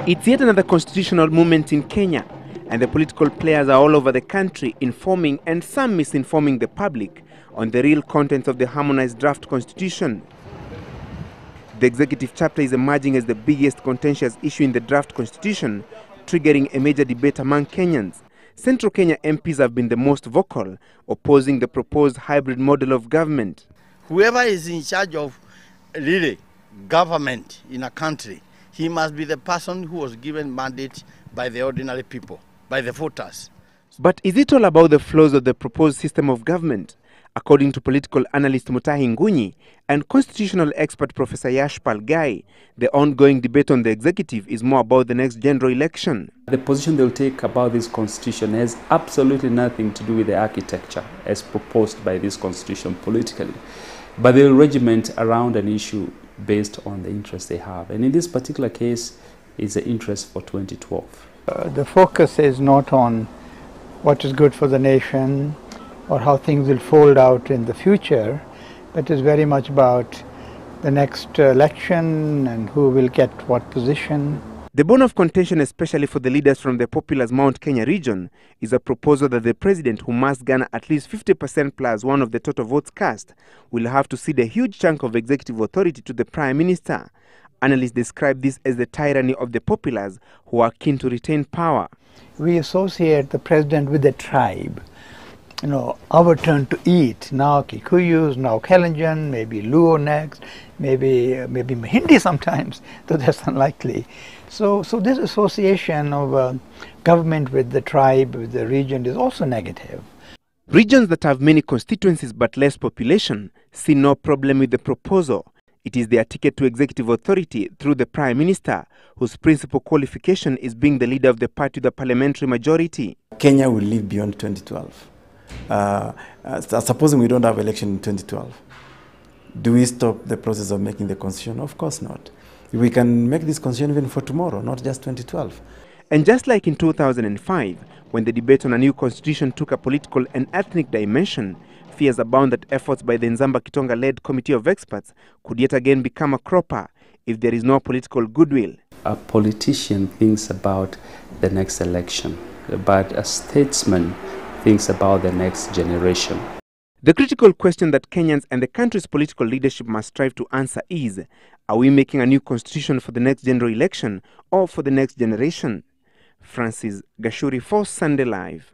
It's yet another constitutional movement in Kenya, and the political players are all over the country informing and some misinforming the public on the real content of the harmonized draft constitution. The executive chapter is emerging as the biggest contentious issue in the draft constitution, triggering a major debate among Kenyans. Central Kenya MPs have been the most vocal, opposing the proposed hybrid model of government. Whoever is in charge of really government in a country, he must be the person who was given mandate by the ordinary people, by the voters. But is it all about the flaws of the proposed system of government? According to political analyst Mutahi Ngunyi and constitutional expert Professor Yashpal Gai, the ongoing debate on the executive is more about the next general election. The position they'll take about this constitution has absolutely nothing to do with the architecture as proposed by this constitution politically, but they'll regiment around an issue based on the interest they have. And in this particular case, it's the interest for 2012. The focus is not on what is good for the nation or how things will fold out in the future, but is very much about the next election and who will get what position. The bone of contention, especially for the leaders from the populous Mount Kenya region, is a proposal that the president, who must garner at least 50% plus one of the total votes cast, will have to cede a huge chunk of executive authority to the prime minister. Analysts describe this as the tyranny of the populace, who are keen to retain power. We associate the president with the tribe. You know, our turn to eat. Now Kikuyus, now Kalenjin, maybe Luo next, maybe Hindi sometimes, though that's unlikely. So this association of government with the tribe, with the region, is also negative. Regions that have many constituencies but less population see no problem with the proposal. It is their ticket to executive authority through the prime minister, whose principal qualification is being the leader of the party with the parliamentary majority. Kenya will live beyond 2012. Supposing we don't have election in 2012, do we stop the process of making the constitution? Of course not. We can make this constitution even for tomorrow, not just 2012. And just like in 2005, when the debate on a new constitution took a political and ethnic dimension, fears abound that efforts by the Nzamba Kitonga-led committee of experts could yet again become a cropper if there is no political goodwill. A politician thinks about the next election, but a statesman thinks about the next generation. The critical question that Kenyans and the country's political leadership must strive to answer is, are we making a new constitution for the next general election or for the next generation? Francis Gashuri for Sunday Live.